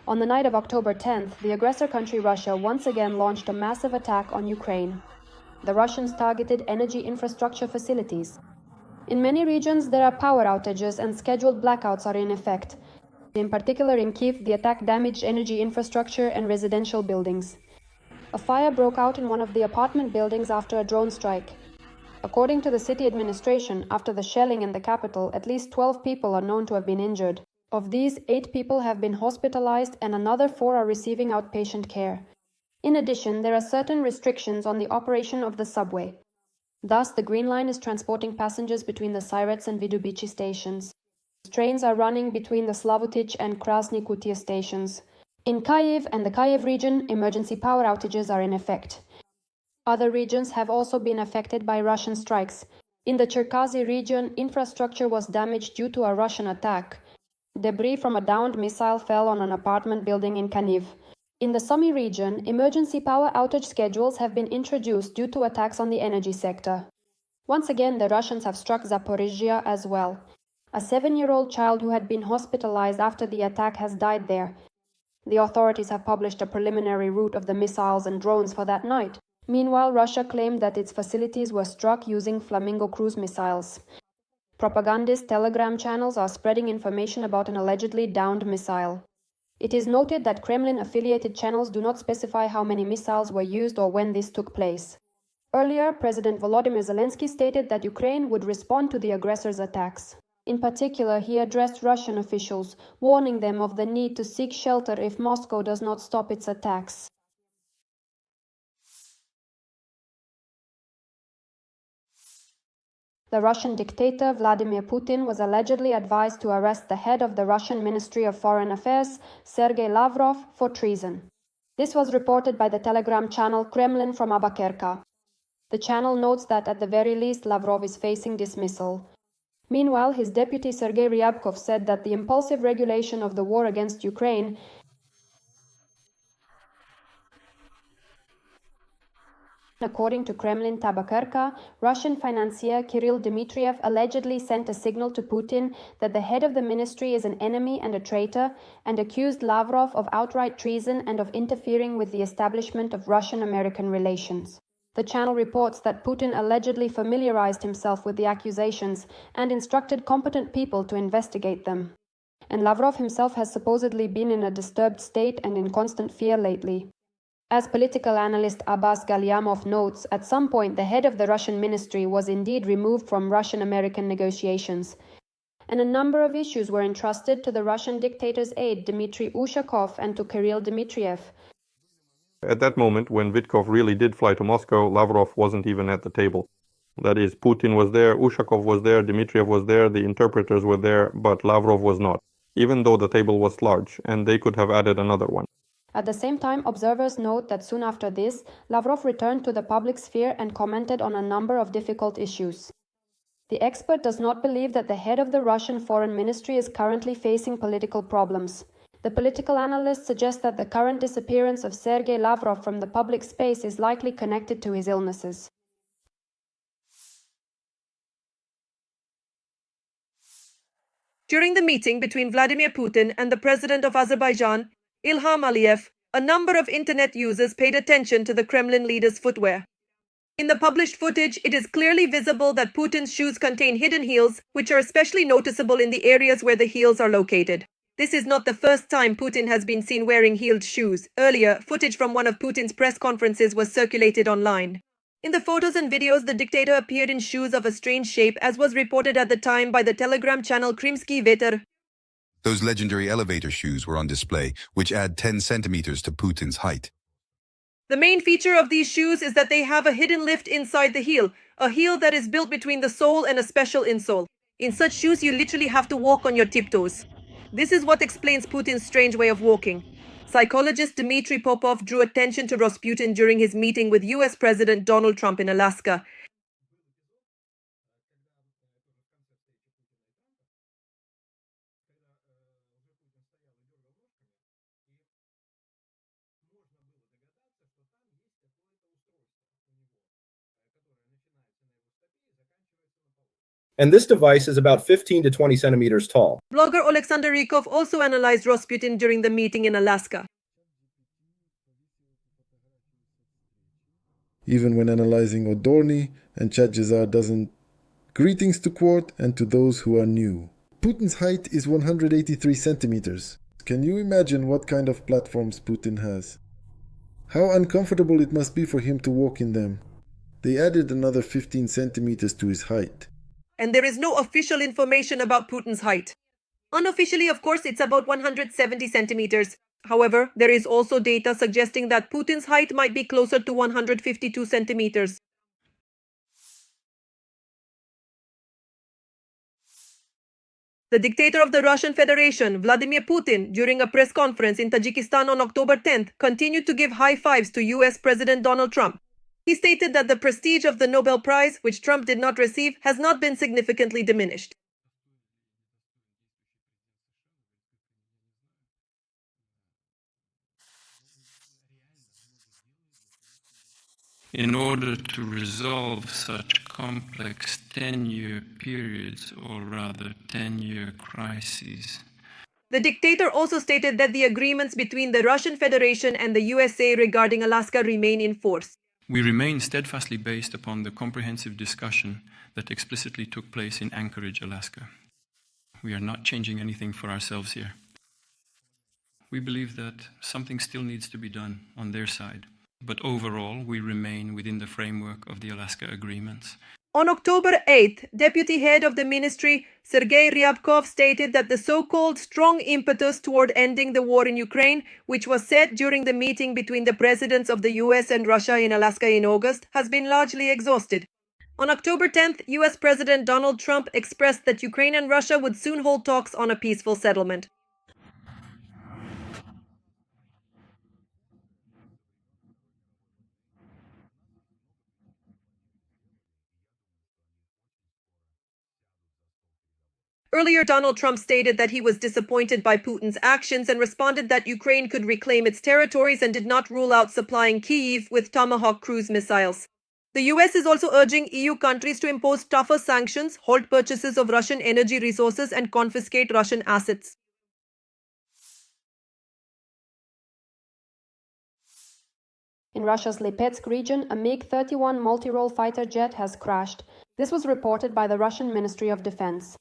On the night of October 10th, the aggressor country Russia once again launched a massive attack on Ukraine. The Russians targeted energy infrastructure facilities. In many regions, there are power outages and scheduled blackouts are in effect. In particular, in Kiev, the attack damaged energy infrastructure and residential buildings. A fire broke out in one of the apartment buildings after a drone strike. According to the city administration, after the shelling in the capital, at least 12 people are known to have been injured. Of these, 8 people have been hospitalized and another 4 are receiving outpatient care. In addition, there are certain restrictions on the operation of the subway. Thus, the Green Line is transporting passengers between the Syrets and Vidubici stations. Trains are running between the Slavutich and Krasny Kutia stations. In Kyiv and the Kyiv region, emergency power outages are in effect. Other regions have also been affected by Russian strikes. In the Cherkasy region, infrastructure was damaged due to a Russian attack. Debris from a downed missile fell on an apartment building in Kyiv. In the Sumy region, emergency power outage schedules have been introduced due to attacks on the energy sector. Once again, the Russians have struck Zaporizhia as well. A 7-year-old child who had been hospitalized after the attack has died there. The authorities have published a preliminary route of the missiles and drones for that night. Meanwhile, Russia claimed that its facilities were struck using Flamingo cruise missiles. Propagandist Telegram channels are spreading information about an allegedly downed missile. It is noted that Kremlin-affiliated channels do not specify how many missiles were used or when this took place. Earlier, President Volodymyr Zelensky stated that Ukraine would respond to the aggressor's attacks. In particular, he addressed Russian officials, warning them of the need to seek shelter if Moscow does not stop its attacks. The Russian dictator Vladimir Putin was allegedly advised to arrest the head of the Russian Ministry of Foreign Affairs, Sergei Lavrov, for treason. This was reported by the Telegram channel Kremlin from Abakerka. The channel notes that at the very least Lavrov is facing dismissal. Meanwhile, his deputy Sergei Ryabkov said that the impulsive regulation of the war against Ukraine According to Kremlin Tabakerka, Russian financier Kirill Dmitriev allegedly sent a signal to Putin that the head of the ministry is an enemy and a traitor, and accused Lavrov of outright treason and of interfering with the establishment of Russian-American relations. The channel reports that Putin allegedly familiarized himself with the accusations and instructed competent people to investigate them. And Lavrov himself has supposedly been in a disturbed state and in constant fear lately. As political analyst Abbas Galyamov notes, at some point the head of the Russian ministry was indeed removed from Russian-American negotiations, and a number of issues were entrusted to the Russian dictator's aide Dmitry Ushakov and to Kirill Dmitriev. At that moment, when Vitkov really did fly to Moscow, Lavrov wasn't even at the table. That is, Putin was there, Ushakov was there, Dmitriev was there, the interpreters were there, but Lavrov was not, even though the table was large, and they could have added another one. At the same time, observers note that soon after this, Lavrov returned to the public sphere and commented on a number of difficult issues. The expert does not believe that the head of the Russian foreign ministry is currently facing political problems. The political analyst suggests that the current disappearance of Sergei Lavrov from the public space is likely connected to his illnesses. During the meeting between Vladimir Putin and the president of Azerbaijan, Ilham Aliyev, a number of internet users paid attention to the Kremlin leader's footwear. In the published footage, it is clearly visible that Putin's shoes contain hidden heels, which are especially noticeable in the areas where the heels are located. This is not the first time Putin has been seen wearing heeled shoes. Earlier, footage from one of Putin's press conferences was circulated online. In the photos and videos, the dictator appeared in shoes of a strange shape, as was reported at the time by the Telegram channel Krymsky Veter. Those legendary elevator shoes were on display, which add 10 centimeters to Putin's height. The main feature of these shoes is that they have a hidden lift inside the heel, a heel that is built between the sole and a special insole. In such shoes, you literally have to walk on your tiptoes. This is what explains Putin's strange way of walking. Psychologist Dmitry Popov drew attention to Rasputin during his meeting with US President Donald Trump in Alaska. And this device is about 15 to 20 centimeters tall. Blogger Alexander Rykov also analyzed Rasputin during the meeting in Alaska. Even when analyzing Odorny and Chadzhizar doesn't. Greetings to court and to those who are new. Putin's height is 183 centimeters. Can you imagine what kind of platforms Putin has? How uncomfortable it must be for him to walk in them. They added another 15 centimeters to his height. And there is no official information about Putin's height. Unofficially, of course, it's about 170 centimeters. However, there is also data suggesting that Putin's height might be closer to 152 centimeters. The dictator of the Russian Federation, Vladimir Putin, during a press conference in Tajikistan on October 10th, continued to give high fives to US President Donald Trump. He stated that the prestige of the Nobel Prize, which Trump did not receive, has not been significantly diminished. In order to resolve such complex 10-year periods, or rather 10-year crises. The dictator also stated that the agreements between the Russian Federation and the USA regarding Alaska remain in force. We remain steadfastly based upon the comprehensive discussion that explicitly took place in Anchorage, Alaska. We are not changing anything for ourselves here. We believe that something still needs to be done on their side. But overall, we remain within the framework of the Alaska agreements. On October 8th, Deputy Head of the Ministry, Sergei Ryabkov, stated that the so-called strong impetus toward ending the war in Ukraine, which was set during the meeting between the presidents of the US and Russia in Alaska in August, has been largely exhausted. On October 10th, US President Donald Trump expressed that Ukraine and Russia would soon hold talks on a peaceful settlement. Earlier, Donald Trump stated that he was disappointed by Putin's actions and responded that Ukraine could reclaim its territories and did not rule out supplying Kyiv with Tomahawk cruise missiles. The US is also urging EU countries to impose tougher sanctions, halt purchases of Russian energy resources, and confiscate Russian assets. In Russia's Lipetsk region, a MiG-31 multi-role fighter jet has crashed. This was reported by the Russian Ministry of Defense.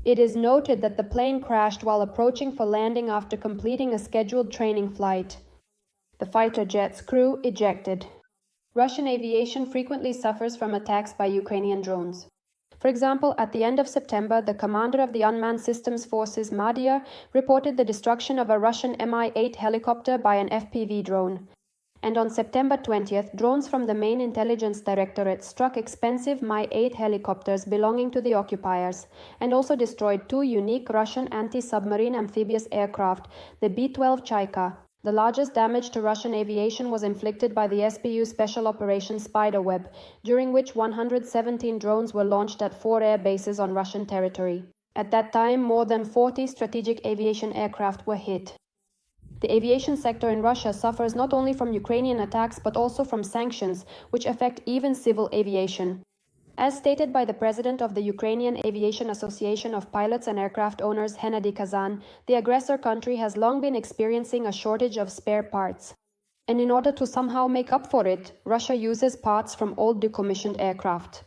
It is noted that the plane crashed while approaching for landing after completing a scheduled training flight. The fighter jet's crew ejected. Russian aviation frequently suffers from attacks by Ukrainian drones. For example, at the end of September, the commander of the Unmanned Systems Forces, Madia, reported the destruction of a Russian Mi-8 helicopter by an FPV drone. And on September 20th, drones from the main intelligence directorate struck expensive Mi-8 helicopters belonging to the occupiers, and also destroyed two unique Russian anti-submarine amphibious aircraft, the B-12 Chaika. The largest damage to Russian aviation was inflicted by the SBU Special Operation Spiderweb, during which 117 drones were launched at 4 air bases on Russian territory. At that time, more than 40 strategic aviation aircraft were hit. The aviation sector in Russia suffers not only from Ukrainian attacks but also from sanctions, which affect even civil aviation. As stated by the president of the Ukrainian Aviation Association of Pilots and Aircraft Owners, Hennady Kazan, the aggressor country has long been experiencing a shortage of spare parts. And in order to somehow make up for it, Russia uses parts from old decommissioned aircraft.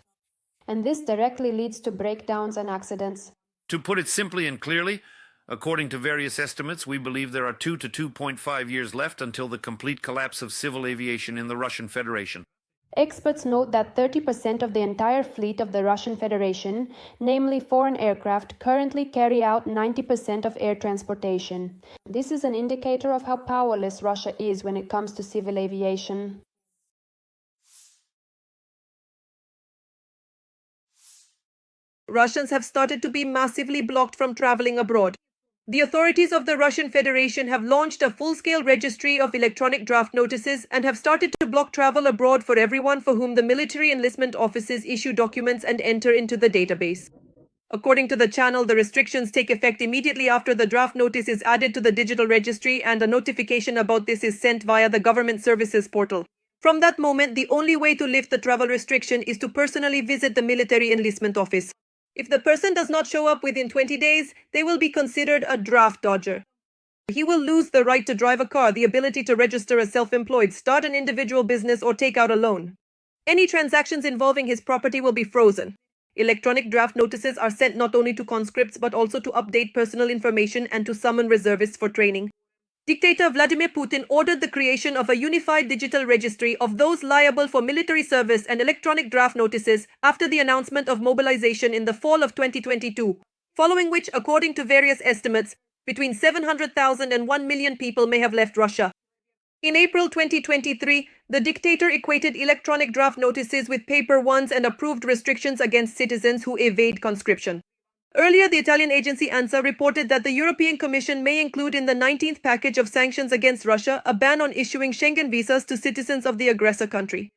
And this directly leads to breakdowns and accidents. To put it simply and clearly, according to various estimates, we believe there are 2 to 2.5 years left until the complete collapse of civil aviation in the Russian Federation. Experts note that 30% of the entire fleet of the Russian Federation, namely foreign aircraft, currently carry out 90% of air transportation. This is an indicator of how powerless Russia is when it comes to civil aviation. Russians have started to be massively blocked from traveling abroad. The authorities of the Russian Federation have launched a full-scale registry of electronic draft notices and have started to block travel abroad for everyone for whom the military enlistment offices issue documents and enter into the database. According to the channel, the restrictions take effect immediately after the draft notice is added to the digital registry, and a notification about this is sent via the government services portal. From that moment, the only way to lift the travel restriction is to personally visit the military enlistment office. If the person does not show up within 20 days, they will be considered a draft dodger. He will lose the right to drive a car, the ability to register as self-employed, start an individual business, or take out a loan. Any transactions involving his property will be frozen. Electronic draft notices are sent not only to conscripts but also to update personal information and to summon reservists for training. Dictator Vladimir Putin ordered the creation of a unified digital registry of those liable for military service and electronic draft notices after the announcement of mobilization in the fall of 2022, following which, according to various estimates, between 700,000 and 1 million people may have left Russia. In April 2023, the dictator equated electronic draft notices with paper ones and approved restrictions against citizens who evade conscription. Earlier, the Italian agency ANSA reported that the European Commission may include in the 19th package of sanctions against Russia a ban on issuing Schengen visas to citizens of the aggressor country.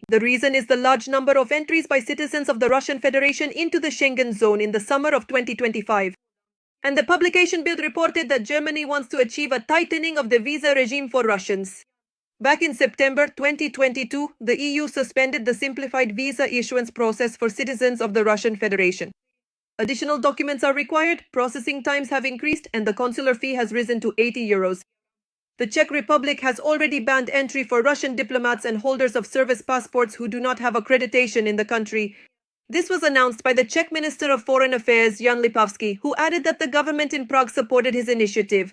The reason is the large number of entries by citizens of the Russian Federation into the Schengen zone in the summer of 2025. And the publication Bild reported that Germany wants to achieve a tightening of the visa regime for Russians. Back in September 2022, the EU suspended the simplified visa issuance process for citizens of the Russian Federation. Additional documents are required, processing times have increased, and the consular fee has risen to 80 euros. The Czech Republic has already banned entry for Russian diplomats and holders of service passports who do not have accreditation in the country. This was announced by the Czech Minister of Foreign Affairs, Jan Lipavsky, who added that the government in Prague supported his initiative.